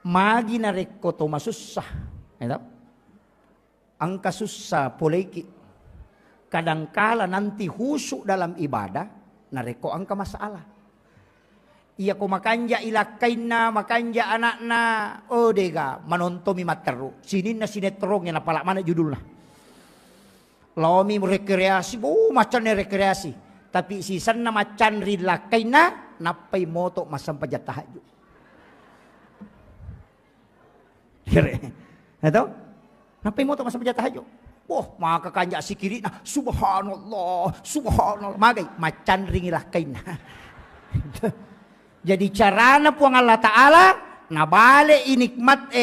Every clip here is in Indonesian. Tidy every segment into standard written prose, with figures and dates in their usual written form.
Magi na reko to masusah. Ito? Ang kasusah poleki. Kadangkala nanti husuk dalam ibadah, nareko ang kamasalah. Iya ko makanja ilakay na, makanja anak na, o dega, manontomi materu. Sinin na sinetrong yan, napala mana judul na. Lomi rekreasi, macan na rekreasi. Tapi sisan na macan rilakay na, napay moto masampajat tahajud. Ito? Napay moto masampajat tahajud. Makakanja si kiri na, subhanallah, subhanallah. Magay, macan ringilakay na. Jadi carana po ang Allah Ta'ala, nabale inikmat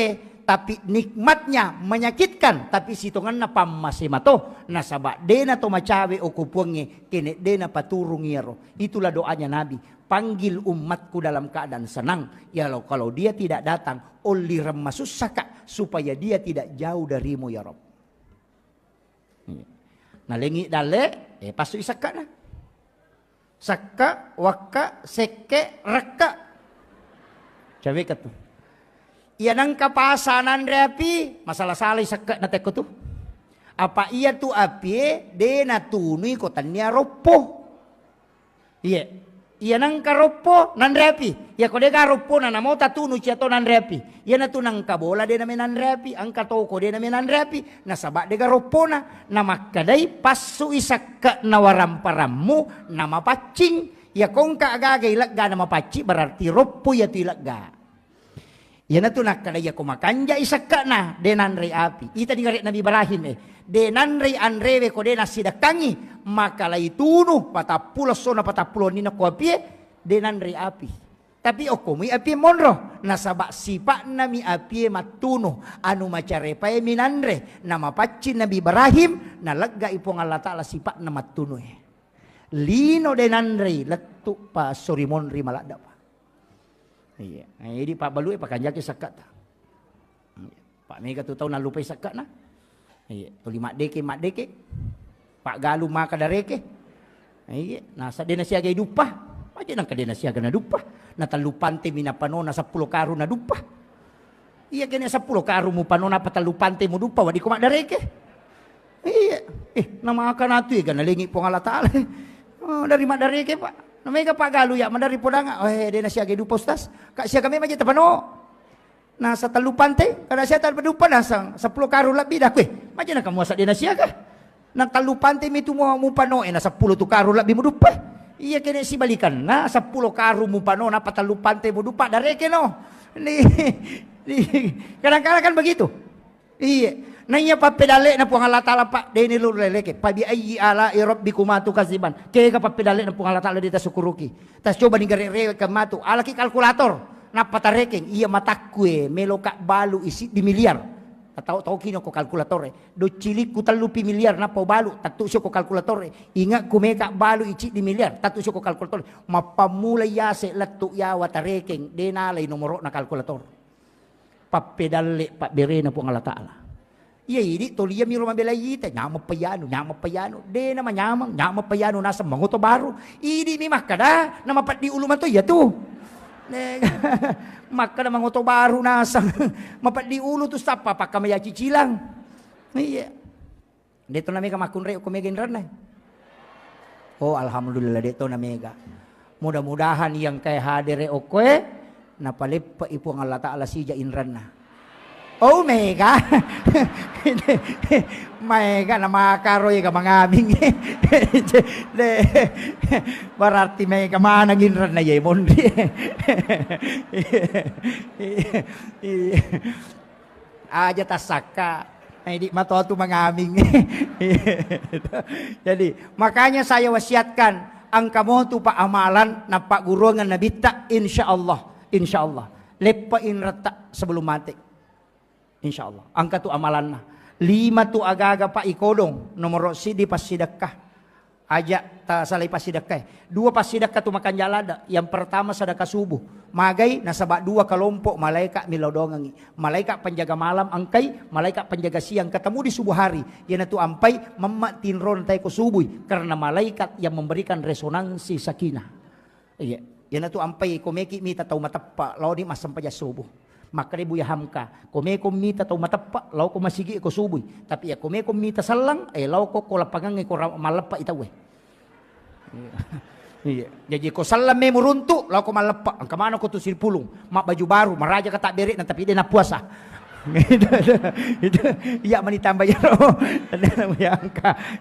tapi nikmatnya menyakitkan, tapi situngan na pamasimato, nasaba de na to macawe o kupungi, kine de na paturung yero. Itulah doanya Nabi, panggil umatku dalam keadaan senang, ya kalau dia tidak datang, oli remasusaka, supaya dia tidak jauh darimu ya Rob. Nalengi dale, pasu isaka na. Saka, waka, seke, reka. Cawe ka to. Iya nang kapasanan reapi, masalah salay saka na teko to. Apa iya tu api, de na tunui ko tanya ropo. Iya. Iya nang karopo nan reapi. Ya ko de karopo na namo tatunu siya to nan reapi. Iya na tu nang kabola de na menan reapi, ang katoko de na menan reapi. Nasaba de karopo na makadai pasu isaka na waramparamu na mapacing. Ya kung kaagagay ilagga na mapaci berarti ropo ya tu ilagga. Ya na tu nakadaya ko makanja isaka na de nan reapi. Ita di ngarit Nabi Ibrahim de nan re anrewe ko de na sidakangi. Maka lai tunu patapulo sona patapulo nina ko apie denan re api. Tapi okomi api monro nasaba sipa nami api matuno anu macarepae minanre nama pacin Nabi Ibrahim nalagga ipong Allah Ta'ala sipa na matuno lino denan re letu pa sorimon ri malada pa. Iya, ini Pak Balue Pak Kanjaki sakat. Pak Mega tu tahu nalupay sakat na. Iya, tuli mak deke. Pak Galu maka dareke. Iya, nasa dena siaga dupa. Aja nang kadena siaga na dupa. Natalupante minapanona 10 karu na dupa. Iya kene 10 karu mu panona patalupante mu dupa wadi ko mak dareke. Iya, nama akan atu kan nalingi po Allah Ta'ala. Dari mak dareke Pak. Namanya Pak Galu ya mandari podanga. Dena siaga dupa ustaz. Kak siaga me maja tapano. Nasa talupante kada siya talpadupa nasa 10 karu labi dah kwe. Maja na kamu asa dena siaga. Nang kalupante mi tumo mo pano na 10 tu karu labi mo dupa. Iya kene si balikan na 10 karu mo pano na patalupante mo dupa dareke no. Kadang-kadang kan begitu. Iya. Nanya papedale na po ang Allah Ta'ala pa deni luleleke. Pabi ayyi ala rabbikuma tukaziban. Kaya ka papedale na po ang Allah Ta'ala dita sukuruki. Tas coba ningare ka matu alaki kalkulator na patarekeng iya matakwe melo ka balu isi di miliar. Tahu kino ko kalkulatore do cilik ku talupi miliar na po balu tatu siya ko kalkulatore inga kumeka balu ici di miliar tatu siya ko kalkulatore mapamulay yase latu yawa tarekeng denalay nomoro na kalkulator papedale pa bere na po ang Allah Ta'ala. Iya ini tolia mi rumabelayita nyama payano de na manyamang nyama payano nasa manguto baru ini mi makada na mapat di uluman to ya tu. Maka namang oto baru nasang mapat di ulo tu sapa pakamaya cicilang. Iya. Dito na mega makunre o kumegin ran. Oh alhamdulillah dito na mega. Mudah-mudahan yang kay hadere o kwe napalip pa ipo ang Allah Ta'ala siya inran na. Oh mega. Mega na makaroy ka mangaming. Berarti mega managin ran na yemon. Aja tasaka. Hindi matoto mangaming. Jadi makanya saya wasiatkan ang kamotu pa amalan na pagurungan na bita insyaallah. Lepa inrata sebelum mati. InsyaAllah. Angka tu amalan na. 5 tu agaga pa ikodong. Nomor sidi pas sidakah. Ajak ta salay pas sidakah. 2 pas sidakah tu makan jalada. Yang pertama sedekah subuh. Magay nasaba 2 kelompok malaikat milodongangi. Malaikat penjaga malam angkai, malaikat penjaga siang ketemu di subuh hari. Yana tu ampai mamak tinron tay ko subuh karena malaikat yang memberikan resonansi sakinah. Iya. Yana tu ampai komeki mita tau matappa law di masam paja subuh. Maka dia buya hamka. Kome mita tau matapa, lau ko masigi ko subuy. Tapi ya kome mita salang, lau ko lapangang ko malapa itaw Iya. Jadi ko salam me muruntu, lau ko malapa. Ang kamano ko to silpulong. Mak baju baru, maraja kata berik na tapi dia na puasa. Itu iya manitambah ya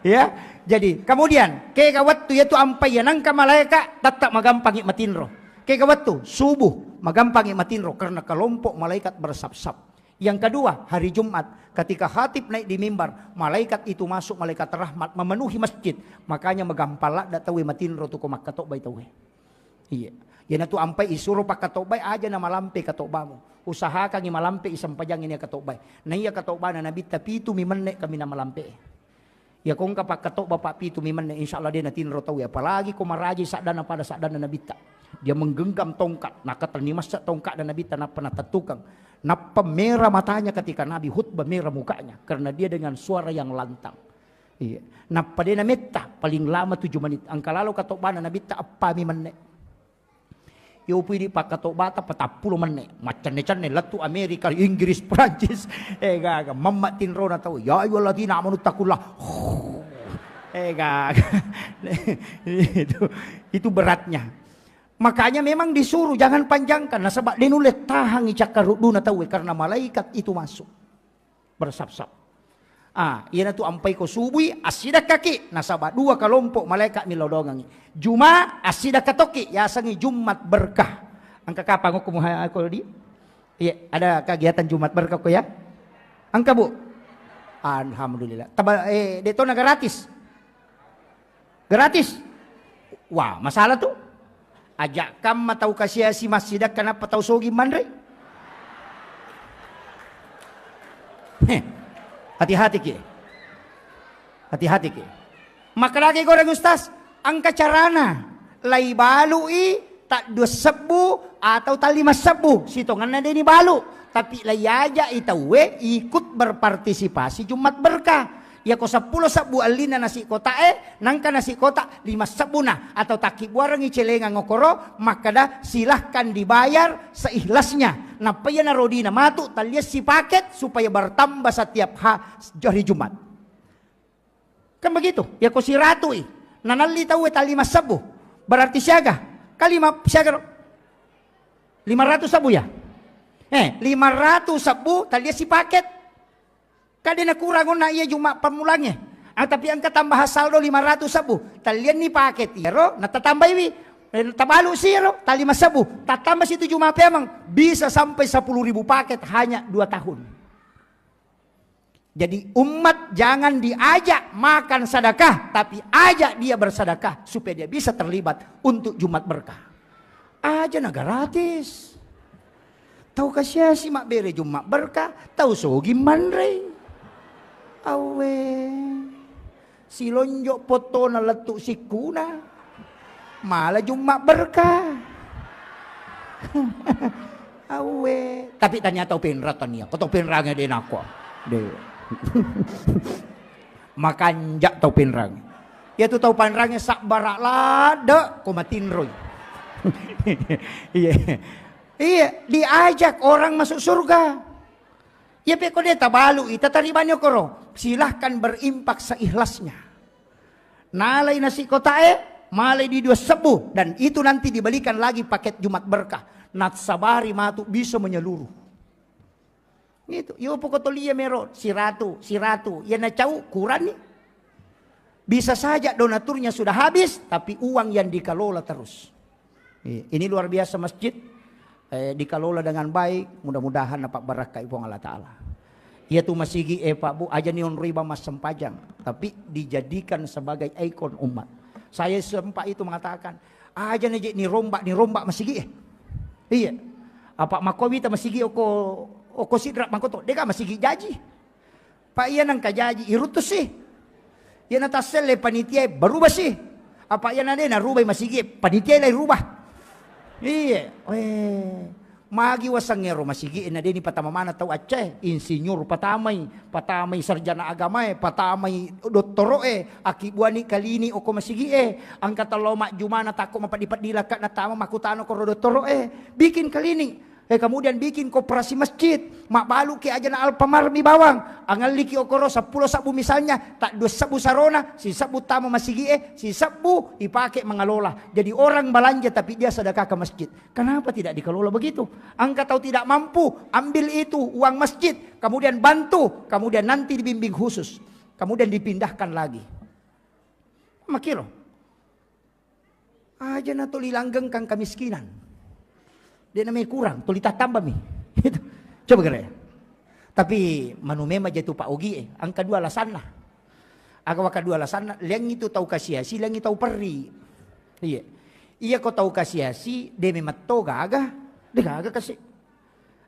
ya. Jadi kemudian kaya kawat tu yaitu ampai nang ka malaika tetap magampang matinro. Kaya kawat tu subuh magampang matinro karena kelompok malaikat bersap-sap. Yang kedua hari Jumat ketika khatib naik di mimbar malaikat itu masuk malaikat rahmat memenuhi masjid makanya magampala datawi matinro tu ko makatok bay tawe. Iya. Yan tu ampai isuro pa katobay aja na malampe katobamu. Usaha kang malampe isang pajang ini katobay. Na iya katoba na nabita pitu mimanne kami na malampe. Ya kung kapak katoba pa pitu mimanne insyaallah dia natinro tawi apalagi ko maraji sadana pada sadana nabita. Dia menggenggam tongkat, nakatanimas sa tongkat dan nabita na panatatukang. Napamera matanya ketika Nabi khutbah merah mukanya karena dia dengan suara yang lantang. Iya. Napa dia na metta paling lama 7 menit. Ang kalalo katoba na nabita apa mimanne. Yo pwede pa kato bata patapulo man macam-macam latu Amerika, Inggris, Prancis. Gaga mamatin ro na tao. Ya ayo lagi na manut takulah. Gaga. Itu beratnya. Makanya memang disuruh jangan panjangkan. Nah sebab dinulis tahang icakarudu na tao karena malaikat itu masuk. Bersap-sap. Iyan tu ampai ko subuhi asida kaki nasaba dua kelompok malaikat milodongangi. Juma asida katoki yasangi Jumat berkah. Angka kapan ko kumuha ako di? Iya, ada kegiatan Jumat berkah ko ya? Angka bu? Alhamdulillah. Deto na gratis. Gratis. Wah, masalah tuh. Ajak kam matau kasih si masjidak kenapa tau sogi mandre? Hati-hati ki. Hati-hati ki. Maka lagi goreng ustaz, angka carana lai balui tak 2 sebu atau tak 5 sebu. Sitongan na ini balu, tapi lai aja itawe ikut berpartisipasi Jumat berkah. Ya ko 10 sebu alina nasi kota nangka nasi kota 5 sebu na atau taki buarang icelenga ngokoro maka dah silahkan dibayar seikhlasnya. Napa ya narodina matu talias si paket supaya bertambah setiap hari Jumat. Kan begitu. Ya ko si ratu nanali tahu ta 5 sebu berarti siaga kali siaga 500 sebu ya. 500 sebu talias si paket. Kadena kurang na iya Jumat pemulangnya. Tapi angka tambah saldo 500 sebu. Talian ni paket iro natatambah iwi. Tabalu siro tali 5 sebu. Tatambah situ Jumat memang bisa sampai 10.000 paket hanya 2 tahun. Jadi umat jangan diajak makan sedekah, tapi ajak dia bersedekah supaya dia bisa terlibat untuk Jumat berkah. Aja na gratis. Tahu kasih si mak bere Jumat berkah, tahu sogi manre. Awe si lonjok foto na letuk sikuna malah Jumat berkah. Awe tapi tanya tau penratan niya kau tau penrangnya din ako makanjak tau penrang ya tu tau penrangnya sak barak lada kumatin roy. Iya diajak orang masuk surga. Ya peko dia tabalu ita taribanyo koro. Silahkan berimpak seikhlasnya. Nalai nasi kota malai di 2 sebu dan itu nanti dibalikan lagi paket Jumat berkah. Nat sabari matu bisa menyeluruh. Gitu. Yo pokotolia mero si ratu. Ya na cau kurang nih. Bisa saja donaturnya sudah habis tapi uang yang dikelola terus. Ini luar biasa masjid. Dikelola dengan baik, mudah-mudahan dapat berkah ibu Allah Ta'ala. Ia tu masigi Pak Bu aja nion riba mas sempajang, tapi dijadikan sebagai ikon umat. Saya sempat itu mengatakan, aja nih rombak masigi Iya. Apa makowi ta masigi oko sidrak makoto, deka masigi jaji. Pak iya nang kajaji irutus sih. Ia natasele panitia berubah sih. Apa iya nade na rubah masigi panitia lai rubah. Iya, magi wasangero masigi na dini patamamana tau Aceh, insinyur patamay sarjana agama patamay doktoro akibuani kalini oko masigi ang kataloma jumana tako mapadipat dilakat na tama makutano ko doktoro bikin kalini Kemudian bikin koperasi masjid. Mak balu ke aja na Alfamart mi bawang. Angal liki okoro 10 sabu misalnya. Tak 2 sabu sarona. Si sabu tama masigi si sabu dipakai mengelola. Jadi orang belanja tapi dia sedekah ke masjid. Kenapa tidak dikelola begitu? Angka tahu tidak mampu. Ambil itu uang masjid. Kemudian bantu. Kemudian nanti dibimbing khusus. Kemudian dipindahkan lagi. Makiro. Aja na tuli langgeng kang kemiskinan. Dia namanya kurang, tulita tambah mi. Coba kira. Tapi manumema jatuh Pak Ogi ang kedua alasan lah. Agawa kedua alasan lah, liang itu tahu kasiasi, liang itu tahu peri. Iya. Iya kau tahu kasiasi, dia memato gaga, dia gaga kasih.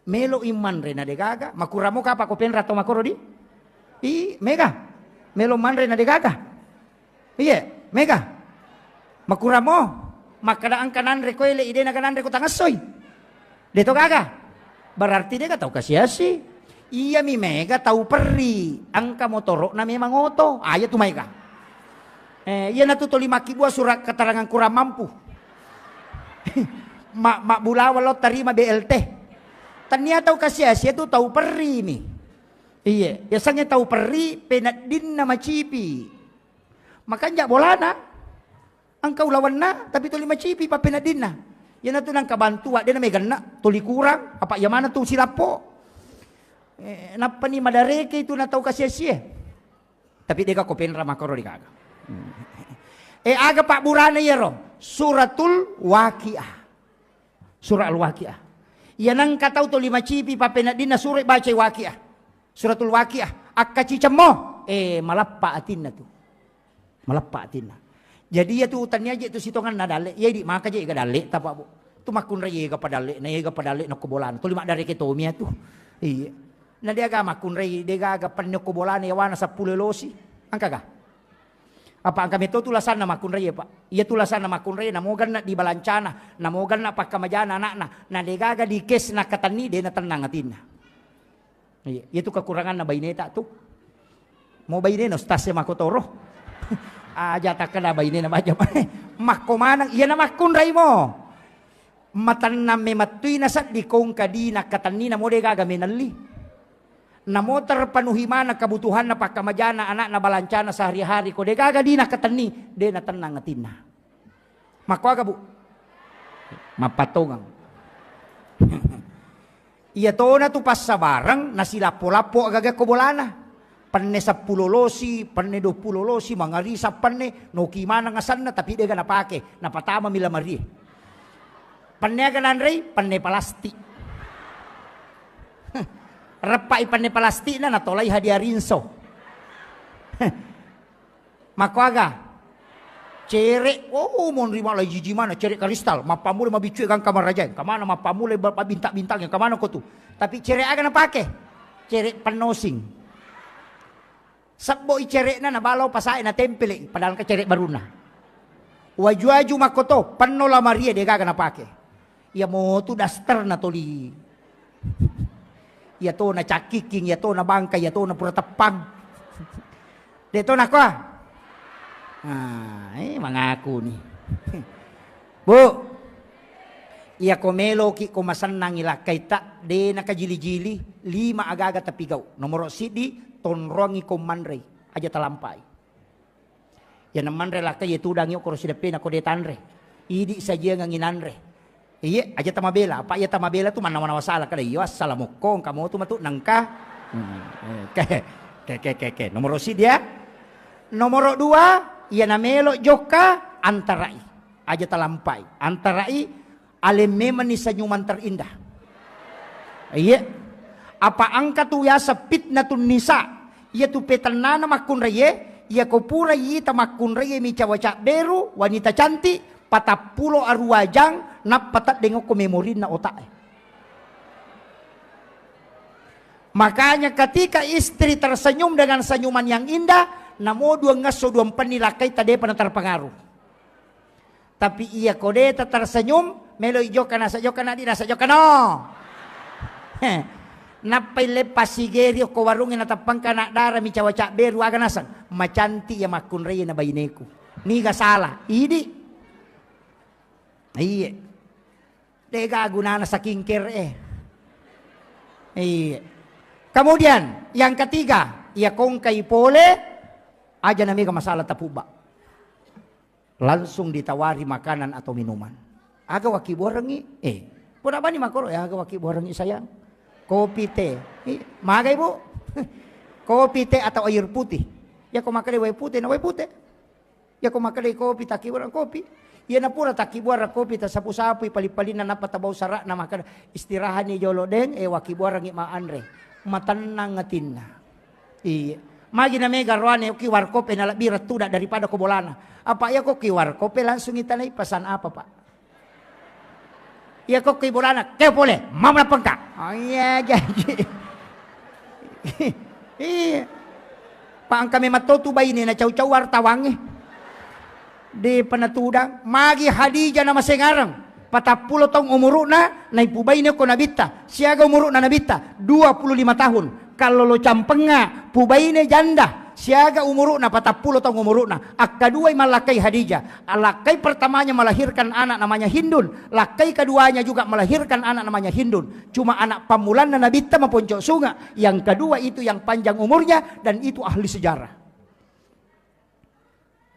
Melo iman rena dia gaga, makuramo ka apa kau penra atau makoro di? Mega. Melo man rena dia gaga. Iya, mega. Makuramo, makadaan kanan rekoile ide na kanan reko tangasoy. Dia tahu kagak? Berarti dia gak tahu kasiasi. Iya mi mega tahu peri. Angka motorok na memang oto. Ayat tuh mega. Iya na tuh 5 buah surat keterangan kurang mampu. mak bulawa lo terima BLT. Ternyata tahu kasiasi itu tahu peri mi. Iya, biasanya tahu peri penat din nama cipi. Makanya bolana. Angka ulawan na tapi tuh 5 cipi pa penat din na. Yan na ito ng kabantuwa. Di na may gana. Tuli kurang. Apa yaman na ito sila po. Napa ni madareke ito na tao kasi siya. Tapi di ka kopin ramakoro di kaga. Aga pak burana yero. Suratul Waqiah. Surah Al-Waqiah. Yan ang kataw to 5 cipi papena din na surat baca Waqiah. Suratul Waqiah. Akka cicam mo. Malappa atin na to. Malappa atin na. Jadi ya tu utannya aja tu sitongan nadale, ya di maka aja dale tapa bu. Tu makun raya ga padale, na ga padale nak kobolan. Tu 5 dari ketomia tu. Iya. Na dia ga makun raya, dia ga panyo kobolan ya wana 10 losi. Angka ga. Apa angka meto tulasan na makun raya pak. Iya tulasan na makun raya namogan na di balancana, namogan na pagkamajana anak na dia ga di kes na katani dia na tenang atin na. Iya, itu kekurangan na baineta tu. Mau bainena stasya makotoro. Aja tak kena bayi ini nama aja makko manang iya nama kun ray mo matan na mematui nasat di kong kadina katani na mo de gaga menali namo terpenuhi mana kebutuhan na pakamajana anak na balancana sehari-hari ko de gaga di na katani de na tenang ngatina makko aga bu mapatongang iya to na tu pas sa barang na sila lapo agaga ko bolana. Panne 10 losi, panne 20 losi, mga risa panne, no kimana nga sana, tapi dia gana pake, napatama mila mari. Panne ganan rey, panne palasti. Repai panne palasti na natolay hadiah rinso. Makwaga, cere, mon rima lay jiji mana, cere kristal, mapamule mabicu kang kamar raja, kamana mapamule bintang-bintang yang kamana ko tu. Tapi cere aga na pake, cere panosing. Sabbo icere na nabalaw pasain na tempele padahal ka cere baruna. Waju-waju makoto panno la Maria de gaga na pake. Ya mo tu daster na toli. Ya to na cakiking, ya to na bangka, ya to na pura tepang. Deto na ko. Mangaku nih. Bu. Iya komelo ki kumasan nang ilakay ta de nakajili-jili 5 agaga tapigaw. Nomor sidi tonrongi komanre aja talampai. Ya namanre lakay itudang yo koro sidape na ko detanre. Idi saja nganginanre. Iya aja tamabela. Apa ya tamabela tu mana-mana wasala kada yo assalamukong kamu tu matu nangka. Ke. Nomor sidi dia. Nomor 2 iya namelo joka antarai. Aja talampai. Antarai alemema ni senyuman terindah. Iya. Apa angka tu ya sepit na tu nisa. Iya tu petanana makun raye. Iya kopura yi tamakun raye mi cawaca beru. Wanita cantik. 40 aruajang. Napatat dengan komemorin na otak. Makanya ketika istri tersenyum dengan senyuman yang indah. Namo dua ngaso dua penilakay tade pada terpengaruh. Tapi iya kode tersenyum. Melo ijo kana sa di nasa jo kano. Napay lepas sigerio ko warungin natapang kana dara mi cawaca beru aga nasan. Macanti ya makun rey na bayineku. Niga salah. Idi. Iya. Dega gunana sa kingker Iya. Kemudian yang ketiga, ya kong kay pole aja nami masalah tapuba. Langsung ditawari makanan atau minuman. Aga waki borangi, pura ba ni makoro ya aga waki borangi sayang. Kopi teh, maga ibu. Kopi teh atau air putih. Ya kau makan air putih, na air putih. Ya kau makan kopi taki borang kopi. Ya na pura taki borang kopi ta sapu-sapu ipali-palina na patabau sarak na makan istirahat ni jolo deng waki borang ma andre. Matanang ngatinna. Iya. Magi na mega roane kiwar kope na birat tuda daripada kobolana. Apa ya kok kiwar kope langsung itanay pesan apa pak? Ya kok kibolana kaya boleh mama pengka. Oh iya jadi. Iya. Pak ang kami matoto ba ini na caw-caw wartawang di panatudang magi Hadijah na masengarang. 40 tahun umuru na naipubay niya ko nabita. Siaga umuru na nabita 25 tahun. Kalau lo campenga pubay niya janda. Siaga umuru na 40 tahun umuru na. Kedua malakay Hadijah. Lakay pertamanya melahirkan anak namanya Hindun. Lakay keduanya juga melahirkan anak namanya Hindun. Cuma anak pamulan na nabita maponcok sunga. Yang kedua itu yang panjang umurnya dan itu ahli sejarah.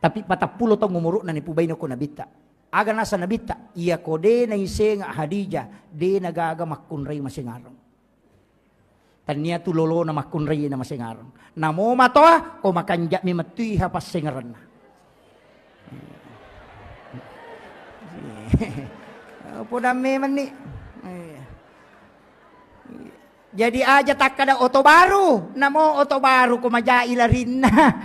Tapi 40 tahun umuru na ni pubay niya ko nabita. Aga nasa nabita, iya ko de na isenga Hadijah, de nagaga makunray masingarong. Tanya tu lolo na makunray na masingarong. Namo matoa, ko makanja mi matuiha pas singaran na. Apa dami man ni? Jadi aja tak kada oto baru, namo oto baru ko maja ilarin na.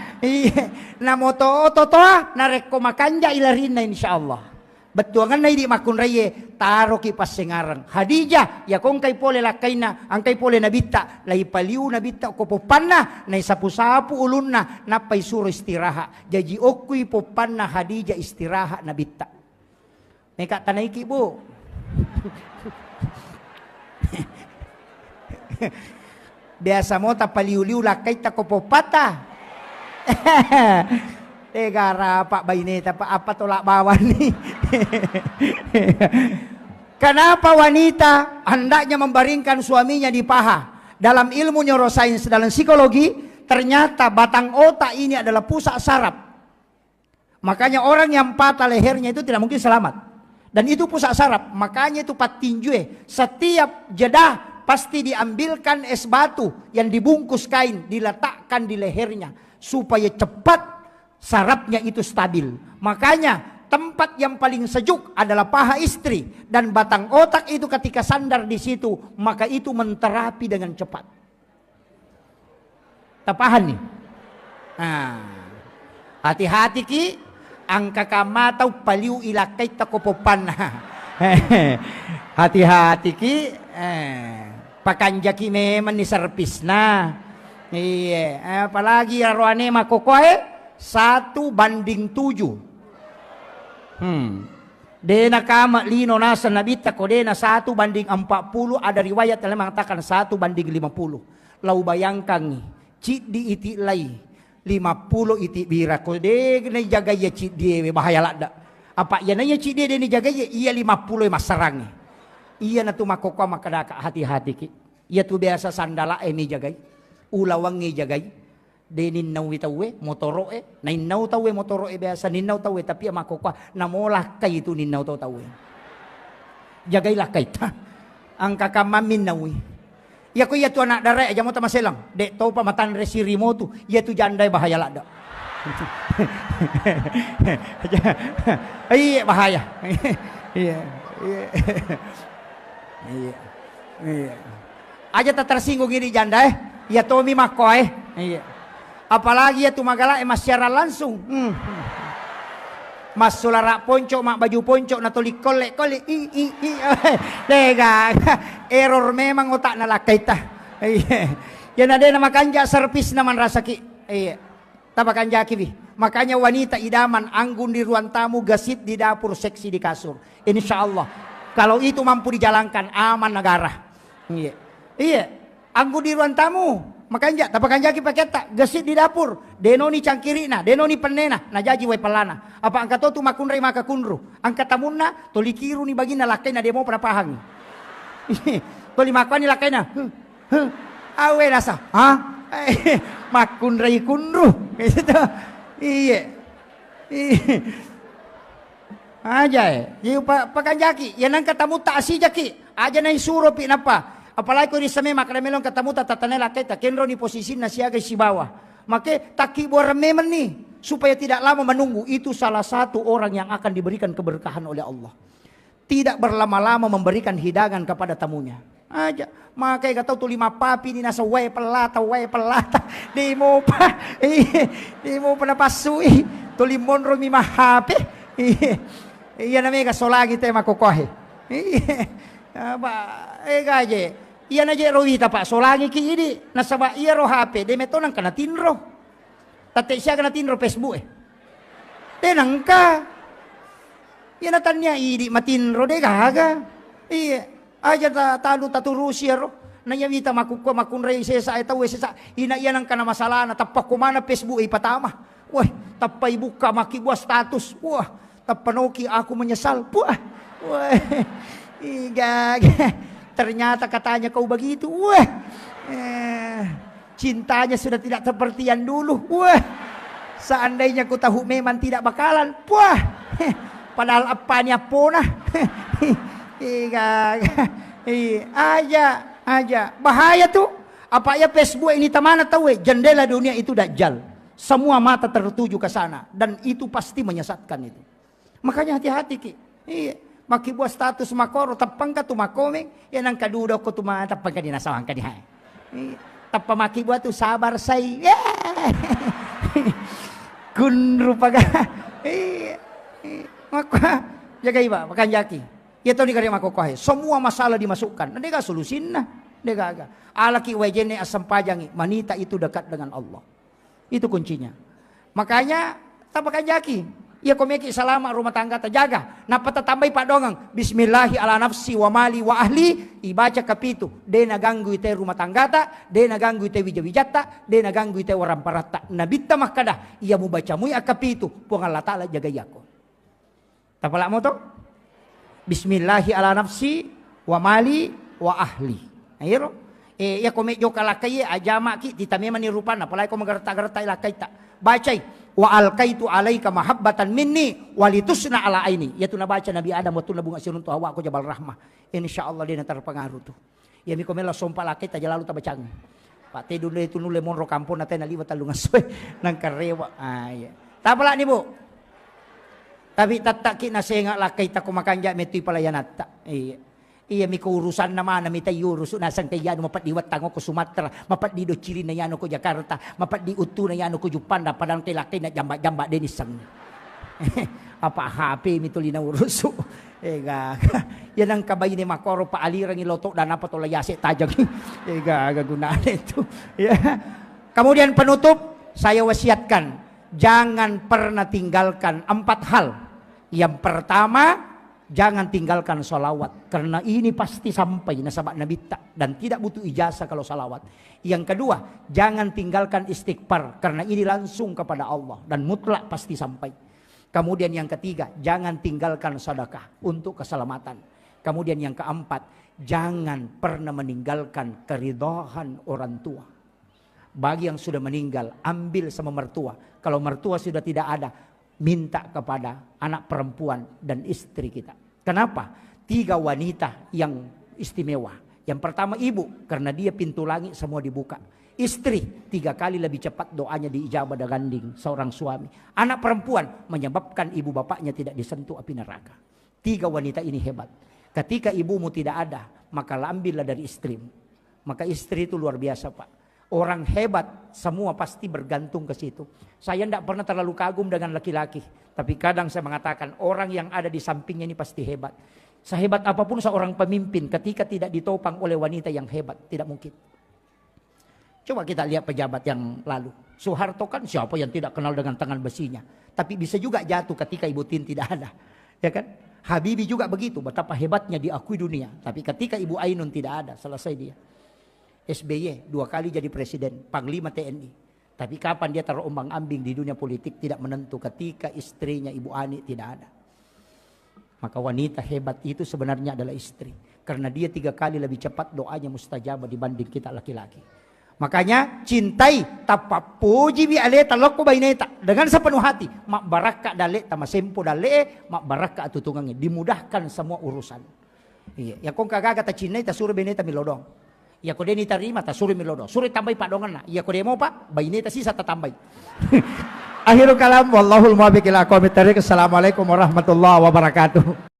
Namo to oto toa, narek ko makanja ilarin na insyaallah. Betul kan na di makun raye taro ki pas sengarang Hadijah ya kong kay pole lakay na ang kay pole nabita lay paliw nabita ko popanna na sapu-sapu ulun na napay suro istiraha jaji okoy popanna Hadijah istiraha nabita meka tanay ki bu biasa mo ta paliw-liw lakay ta ko popata Tegara Pak Baineta Pak apa tolak bawah nih. Kenapa wanita hendaknya membaringkan suaminya di paha? Dalam ilmu neuroscience, dalam psikologi, ternyata batang otak ini adalah pusat saraf. Makanya orang yang patah lehernya itu tidak mungkin selamat. Dan itu pusat saraf. Makanya itu patinjue. Setiap jedah pasti diambilkan es batu yang dibungkus kain, diletakkan di lehernya supaya cepat sarafnya itu stabil. Makanya tempat yang paling sejuk adalah paha istri dan batang otak itu ketika sandar di situ maka itu menterapi dengan cepat. Tapahan nih. Nah, hati-hati ki angka kamatau paliu ilakai takopopan. Hati-hati ki pakanjaki memang ni serpis na. Iya, apalagi roane makokoe 1:7. Dena kama lino nasa nabita ko dena 1:40 ada riwayat yang mengatakan 1:50. Lau bayangkan ni cid di iti lay 50 iti bira ko de na jaga ya cid die bahaya lada. Apa ya nanya cid die ni jaga ya iya 50 masarang. Iya na tu makoko makadaka hati-hati ki. Iya tu biasa sandala mi jagai. Ulawang ni jagai. De ninnaw itawe motoro nainnaw tawe motoro biasa ninnaw tawe tapi makokwa namolah kay itu ninnaw tawe jagailah kay ta ang kakamamin nawi ya ko ya tu anak dare aja mo ta maselang de to pa matan resi remote ya tu jandai bahaya lada iya bahaya iya iya aja tak tersinggung ini janda ya Tommy makoy iya. Apalagi ya tumagala mas secara langsung. Mas sulara ponco mak baju ponco na tulik kolek lega error memang otak na lakay ta. Yan ada nama kanja servis naman rasaki. Tabakan jaki. Makanya wanita idaman anggun di ruang tamu, gasit di dapur, seksi di kasur. Insya Allah kalau itu mampu dijalankan aman negara. Iya, anggun di ruang tamu. Makanya tapakan jaki paketa gesit di dapur denoni cangkirina denoni penena na jaji we pelana apa angkat tu makunrai maka kunru angkat tamunna tolikiru ni bagina lakaina demo pada pahang toli makani lakaina Awe nasa, makun rai kunru. Gitu. Iya. Aja pakan jaki. Yan ang katamu si jaki. Aja na isuro pinapa. Apalagi ko di sa may makaramelong katamu tatanela kita. Kenro ni posisi na siya si bawah. Maka taki buat memen nih. Supaya tidak lama menunggu. Itu salah satu orang yang akan diberikan keberkahan oleh Allah. Tidak berlama-lama memberikan hidangan kepada tamunya. Aja. Makanya kata tu 5 papi ni nasa way pelata. Di mo pa napasui. Tu 5 mi mahape. Iya namanya solagi te makokohe. Gaje. Iya na je rohita pa solagi ki ini nasaba iya ro HP de metonang kana tinro. Tate siya kana tinro Facebook Tenang ka. Iya na tanya idi matinro de gaga. Iya. Aja talo taturusiya ro. Nanyamita makunray sesa ita sesa. Ina iyan ang kana masalah na tapak kumana Facebook ipatama. Wah, tapay buka makibwa status. Wah, tapanoki aku menyesal. Wah. Igag. Ternyata katanya kau begitu. Wah. Cintanya sudah tidak seperti yang dulu. Wah. Seandainya ku tahu memang tidak bakalan. Wah. Padahal apanya punah. Aja. Bahaya tuh. Apa ya Facebook ini tamana tahu jendela dunia itu dajjal. Semua mata tertuju ke sana dan itu pasti menyesatkan itu. Makanya hati-hati ki. Iya. Maki buat status makoro tapang ka tumakomeng yan ang kadudaw ko tapang ka dinasawang ka dihay. Tapang maki buat tu sabar say. Kunru paga. Maka jaga iba makan jaki. Ito ni kari makokohe. Semua masalah dimasukkan. Nanti ka solusin na. Dega. Alaki wajene asam pajangi. Manita itu dekat dengan Allah. Itu kuncinya. Makanya tapakan jaki. Ia komeki salama rumah tangga terjaga. Napa tambah pak dongang. Bismillahi ala nafsi wa mali wa ahli. Ibaca kapitu. De naganggu ite rumah tangga ta. De naganggu ite wijawijata. De naganggu ite orang parata. Nabita makada. Ia mu baca mu kapitu. Pungal Allah ta'ala jaga yako. Tapalak mo to? Bismillahi ala nafsi wa mali wa ahli. Ayro. Ya komekyo kalakay ajama ki titamema ni rupan apalagi ko magarta-garta ilakay ta. Bacay wa alqaitu alaika mahabbatan minni walitusna ala aini. Ya tu nabaca Nabi Adam waktu nabunga sirun tu hawa ko jabal rahmah. Insyaallah dia terpengaruh tu. Ya mi komela sompa lakay ta jalalu ta bacang. Pate dulu itu nule monro kampung na tayo naliwat talungasoy nang karewa. Ay. Tapala ni bu. Tapi tataki na senga lakay ta kumakanja metoy palayanat ta. Iya mi urusan naman na mi tayo urusan nasang kayano mapat diwat tango ko Sumatra, mapat di do Chile na yano ko Jakarta, mapat di Utu na yano ko Jupanda, padang kay lakay na jamba-jamba denisang. Apa happy mi tuli na uruso. Gaga. Yan ang kabay ni Makoro paalirang iloto dan apa to layase tajag. Gaga gunaan itu. Kemudian penutup saya wasiatkan jangan pernah tinggalkan 4 hal. Yang pertama, jangan tinggalkan salawat. Karena ini pasti sampai nasabak Nabi dan tidak butuh ijazah kalau salawat. Yang kedua, jangan tinggalkan istighfar. Karena ini langsung kepada Allah dan mutlak pasti sampai. Kemudian yang ketiga, jangan tinggalkan sedekah untuk keselamatan. Kemudian yang keempat, jangan pernah meninggalkan keridhaan orang tua. Bagi yang sudah meninggal, ambil sama mertua. Kalau mertua sudah tidak ada, minta kepada anak perempuan dan istri kita. Kenapa? 3 wanita yang istimewa. Yang pertama ibu, karena dia pintu langit semua dibuka. Istri, 3 kali lebih cepat doanya diijabah dan ganding seorang suami. Anak perempuan menyebabkan ibu bapaknya tidak disentuh api neraka. 3 wanita ini hebat. Ketika ibumu tidak ada, maka ambillah dari istrimu. Maka istri itu luar biasa Pak. Orang hebat semua pasti bergantung ke situ. Saya tidak pernah terlalu kagum dengan laki-laki. Tapi kadang saya mengatakan orang yang ada di sampingnya ini pasti hebat. Sehebat apapun seorang pemimpin ketika tidak ditopang oleh wanita yang hebat. Tidak mungkin. Coba kita lihat pejabat yang lalu. Soeharto kan siapa yang tidak kenal dengan tangan besinya. Tapi bisa juga jatuh ketika Ibu Tin tidak ada. Ya kan? Habibie juga begitu. Betapa hebatnya diakui dunia. Tapi ketika Ibu Ainun tidak ada. Selesai dia. SBY 2 kali jadi presiden, panglima TNI. Tapi kapan dia terombang-ambing di dunia politik tidak menentu ketika istrinya Ibu Ani tidak ada. Maka wanita hebat itu sebenarnya adalah istri. Karena dia 3 kali lebih cepat doanya mustajabah dibanding kita laki-laki. Makanya cintai tapak puji bi aleta lokko baineta dengan sepenuh hati. Mak baraka dale tama sempo dale mak baraka atutungannya dimudahkan semua urusan. Iya, ya kong kagaga ta cinai ta suruh baineta milodong. Ya ko deni tarima ta suruh milodong. Suruh tambah pak dongan na. Ya ko demo pak baineta sisa ta tambah. Akhirul kalam wallahul muwaffiq ila aqwamit thariq. Assalamualaikum warahmatullahi wabarakatuh.